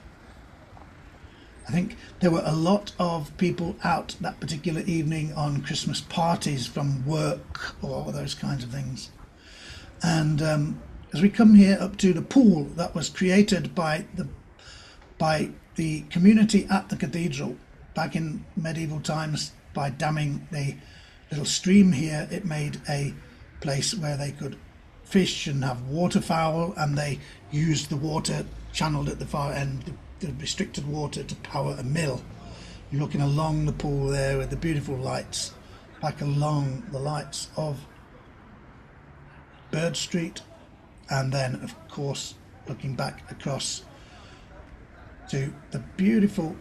I think there were a lot of people out that particular evening on Christmas parties from work or those kinds of things. And as we come here up to the pool that was created by the community at the cathedral back in medieval times, by damming the little stream here, it made a place where they could fish and have waterfowl, and they used the water channeled at the far end, the restricted water, to power a mill. You're looking along the pool there with the beautiful lights, back along the lights of Bird Street, and then of course looking back across to the beautiful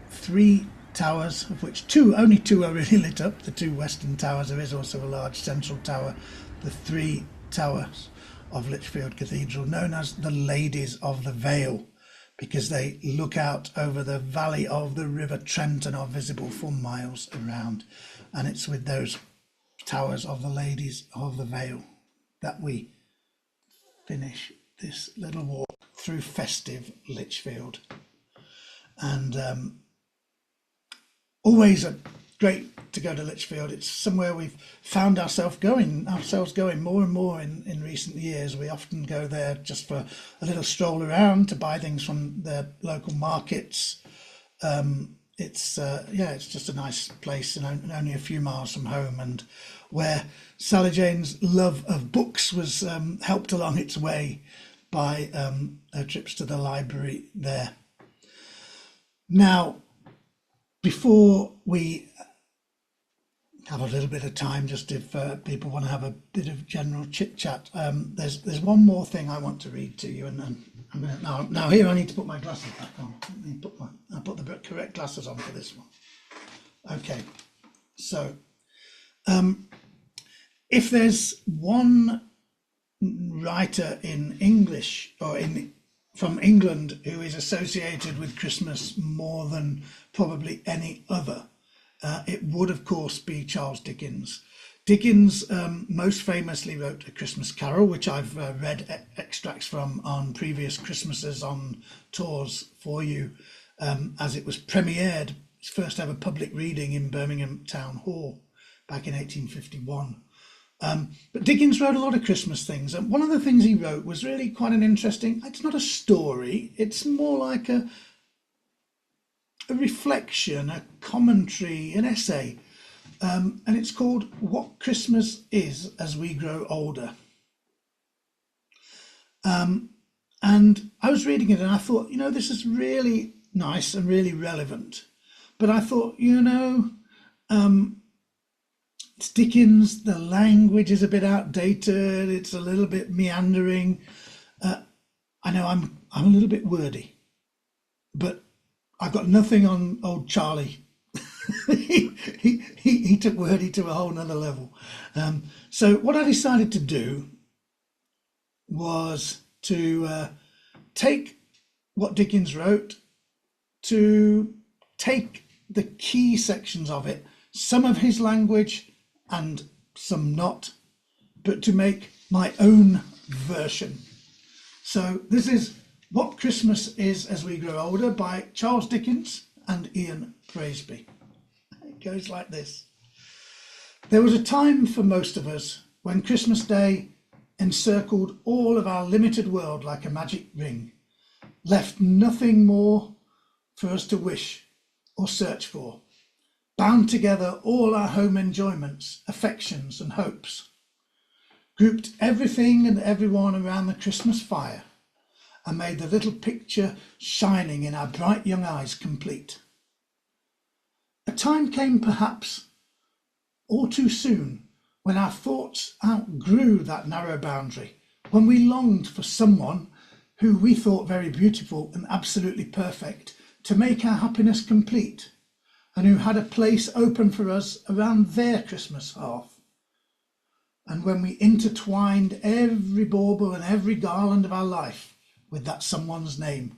three towers, of which only two are really lit up, the two western towers. There is also a large central tower, the three towers of Lichfield Cathedral, known as the Ladies of the Vale, because they look out over the valley of the River Trent and are visible for miles around. And it's with those towers of the Ladies of the Vale that we finish this little walk through festive Lichfield. And always great to go to Lichfield. It's somewhere we've found ourselves going more and more in recent years. We often go there just for a little stroll around, to buy things from the local markets. It's just a nice place, and only a few miles from home, and where Sally Jane's love of books was helped along its way by her trips to the library there. Now, before we have a little bit of time, just if people want to have a bit of general chit chat, there's one more thing I want to read to you, and then I'm gonna, now here I need to put my glasses back on. I'll put the correct glasses on for this one. Okay, so if there's one writer in English or from England who is associated with Christmas more than probably any other, it would of course be Charles Dickens. Dickens most famously wrote A Christmas Carol, which I've read extracts from on previous Christmases on tours for you, as it was premiered, its first ever public reading in Birmingham Town Hall back in 1851. But Dickens wrote a lot of Christmas things, and one of the things he wrote was really quite an interesting, it's not a story, it's more like a reflection, a commentary, an essay, and it's called What Christmas Is as We Grow Older. And I was reading it and I thought, this is really nice and really relevant, But I thought, it's Dickens, the language is a bit outdated, it's a little bit meandering. I know I'm a little bit wordy, but I've got nothing on old Charlie. he took wordy to a whole nother level. So what I decided to do was to take what Dickens wrote, to take the key sections of it, some of his language and some not, but to make my own version. So this is What Christmas Is as We Grow Older by Charles Dickens and Ian Praisby. It goes like this. There was a time for most of us when Christmas Day encircled all of our limited world like a magic ring, left nothing more for us to wish or search for, bound together all our home enjoyments, affections and hopes, grouped everything and everyone around the Christmas fire, and made the little picture shining in our bright young eyes complete. A time came perhaps all too soon when our thoughts outgrew that narrow boundary, when we longed for someone who we thought very beautiful and absolutely perfect to make our happiness complete, and who had a place open for us around their Christmas hearth. And when we intertwined every bauble and every garland of our life with that someone's name.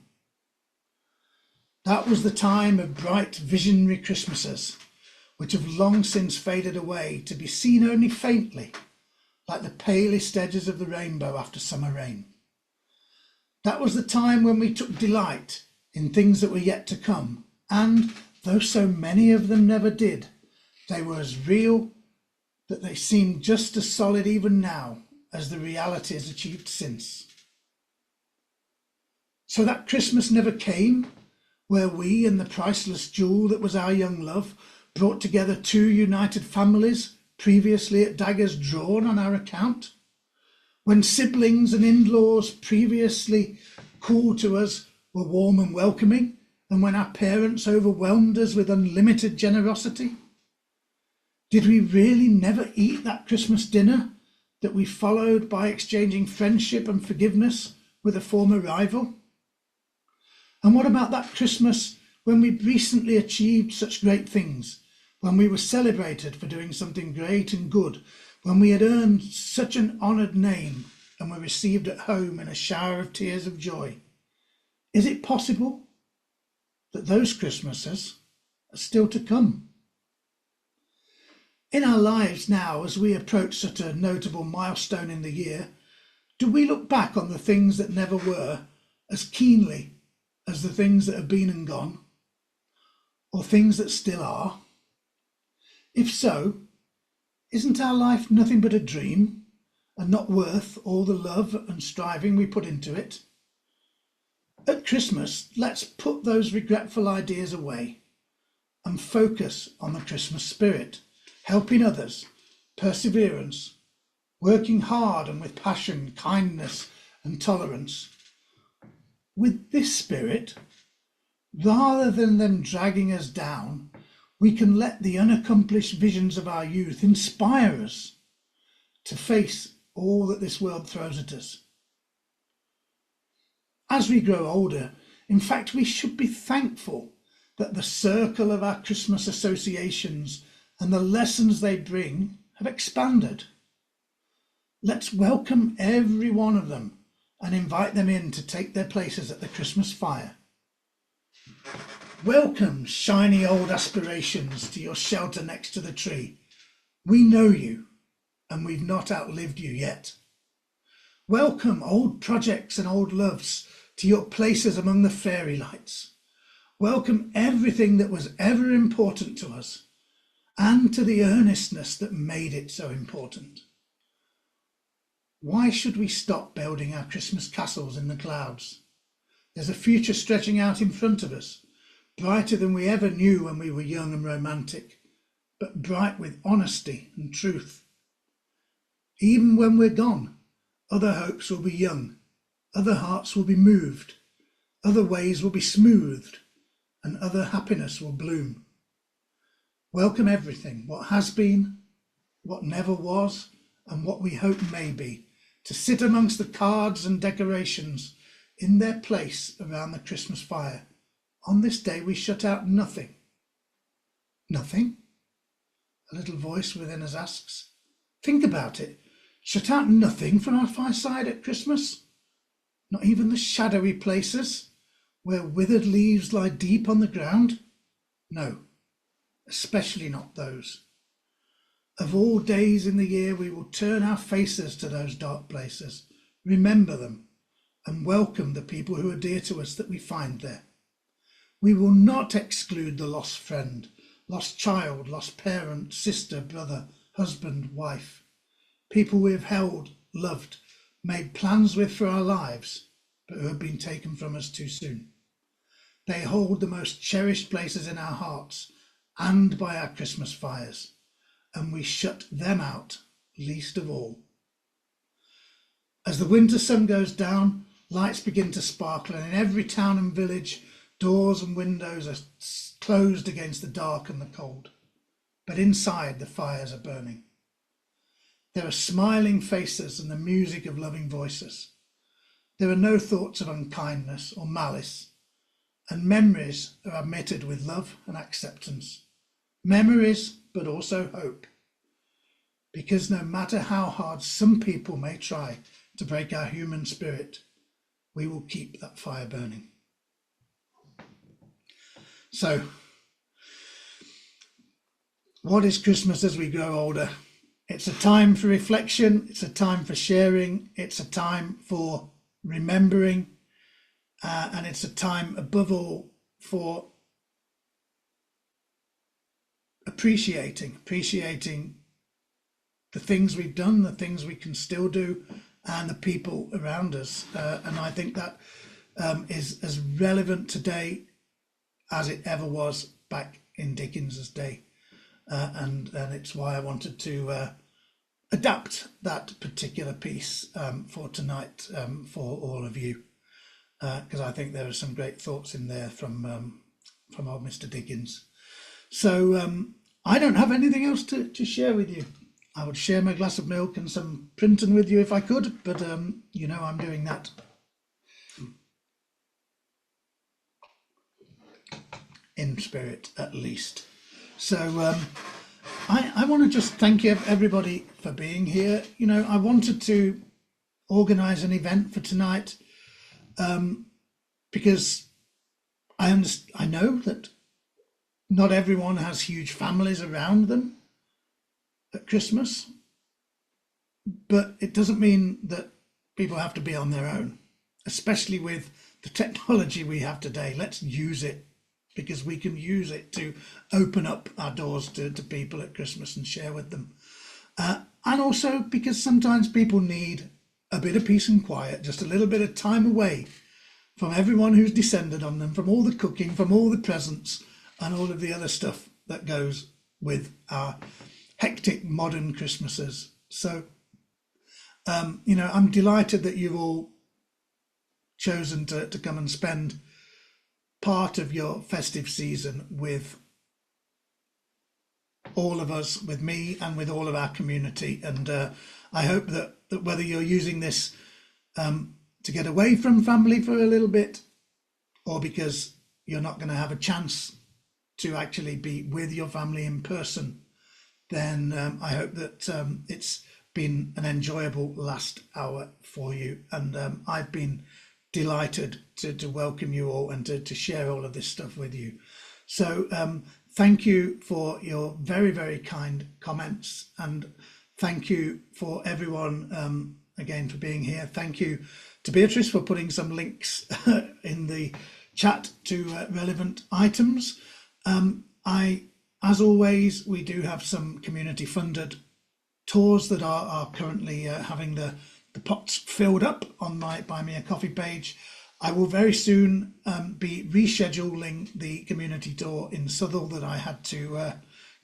That was the time of bright visionary Christmases, which have long since faded away to be seen only faintly, like the palest edges of the rainbow after summer rain. That was the time when we took delight in things that were yet to come, and, though so many of them never did, they were as real that they seem just as solid even now as the realities achieved since. So that Christmas never came, where we and the priceless jewel that was our young love brought together two united families previously at daggers drawn on our account, when siblings and in-laws previously cool to us were warm and welcoming, and when our parents overwhelmed us with unlimited generosity? Did we really never eat that Christmas dinner that we followed by exchanging friendship and forgiveness with a former rival? And what about that Christmas when we recently achieved such great things, when we were celebrated for doing something great and good, when we had earned such an honoured name and were received at home in a shower of tears of joy? Is it possible that those Christmases are still to come? In our lives now, as we approach such a notable milestone in the year, do we look back on the things that never were as keenly as the things that have been and gone, or things that still are? If so, isn't our life nothing but a dream and not worth all the love and striving we put into it? At Christmas, let's put those regretful ideas away and focus on the Christmas spirit, helping others, perseverance, working hard and with passion, kindness and tolerance. With this spirit, rather than them dragging us down, we can let the unaccomplished visions of our youth inspire us to face all that this world throws at us. As we grow older, in fact, we should be thankful that the circle of our Christmas associations and the lessons they bring have expanded. Let's welcome every one of them and invite them in to take their places at the Christmas fire. Welcome, shiny old aspirations, to your shelter next to the tree. We know you, and we've not outlived you yet. Welcome, old projects and old loves, to your places among the fairy lights. Welcome everything that was ever important to us, and to the earnestness that made it so important. Why should we stop building our Christmas castles in the clouds? There's a future stretching out in front of us, brighter than we ever knew when we were young and romantic, but bright with honesty and truth. Even when we're gone, other hopes will be young, other hearts will be moved, other ways will be smoothed, and other happiness will bloom. Welcome everything, what has been, what never was, and what we hope may be, to sit amongst the cards and decorations in their place around the Christmas fire. On this day we shut out nothing. Nothing? A little voice within us asks. Think about it. Shut out nothing from our fireside at Christmas? Not even the shadowy places where withered leaves lie deep on the ground? No, especially not those. Of all days in the year, we will turn our faces to those dark places, remember them, and welcome the people who are dear to us that we find there. We will not exclude the lost friend, lost child, lost parent, sister, brother, husband, wife, people we have held, loved, made plans with for our lives, but who have been taken from us too soon. They hold the most cherished places in our hearts and by our Christmas fires, and we shut them out least of all. As the winter sun goes down, lights begin to sparkle, and in every town and village, doors and windows are closed against the dark and the cold. But inside, the fires are burning. There are smiling faces and the music of loving voices. There are no thoughts of unkindness or malice, and memories are admitted with love and acceptance. Memories, but also hope. Because no matter how hard some people may try to break our human spirit, we will keep that fire burning. So, what is Christmas as we grow older? It's a time for reflection, it's a time for sharing, it's a time for remembering, and it's a time above all for appreciating the things we've done, the things we can still do, and the people around us. And I think that is as relevant today as it ever was back in Dickens's day. And it's why I wanted to adapt that particular piece for tonight for all of you, because I think there are some great thoughts in there from old Mr. Dickens. So I don't have anything else to share with you. I would share my glass of milk and some printing with you if I could, but you know, I'm doing that in spirit at least. So I want to just thank you everybody for being here. You know, I wanted to organise an event for tonight because I know that not everyone has huge families around them at Christmas, but it doesn't mean that people have to be on their own, especially with the technology we have today. Let's use it, because we can use it to open up our doors to people at Christmas and share with them. And also because sometimes people need a bit of peace and quiet, just a little bit of time away from everyone who's descended on them, from all the cooking, from all the presents, and all of the other stuff that goes with our hectic modern Christmases. So, you know, I'm delighted that you've all chosen to come and spend part of your festive season with all of us, with me, and with all of our community. And I hope that whether you're using this to get away from family for a little bit, or because you're not going to have a chance to actually be with your family in person, then I hope that it's been an enjoyable last hour for you. And I've been delighted to welcome you all and to share all of this stuff with you. So thank you for your very, very kind comments, and thank you for everyone again for being here. Thank you to Beatrice for putting some links in the chat to relevant items. As always, we do have some community funded tours that are currently having the pots filled up on my Buy Me a Coffee page. I will very soon be rescheduling the community tour in Southall that I had to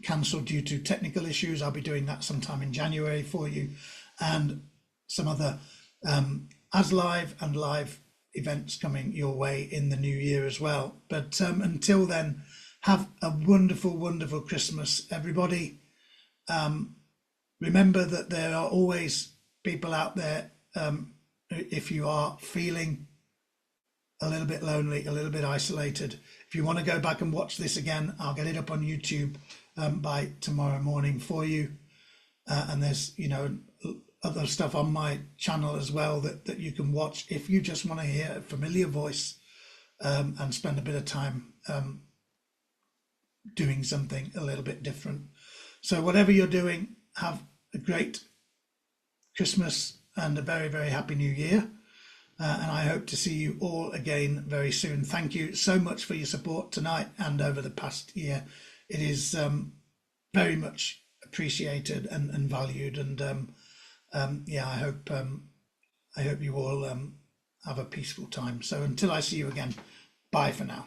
cancel due to technical issues. I'll be doing that sometime in January for you, and some other as live and live events coming your way in the new year as well. But until then, Have a wonderful, wonderful Christmas, everybody. Remember that there are always people out there. If you are feeling a little bit lonely, a little bit isolated, if you want to go back and watch this again, I'll get it up on YouTube by tomorrow morning for you. And there's, other stuff on my channel as well that you can watch if you just want to hear a familiar voice and spend a bit of time doing something a little bit different. So whatever you're doing, have a great Christmas and a very, very happy new year. And I hope to see you all again very soon. Thank you so much for your support tonight and over the past year. It is very much appreciated and valued. And yeah, I hope you all have a peaceful time. So until I see you again, bye for now.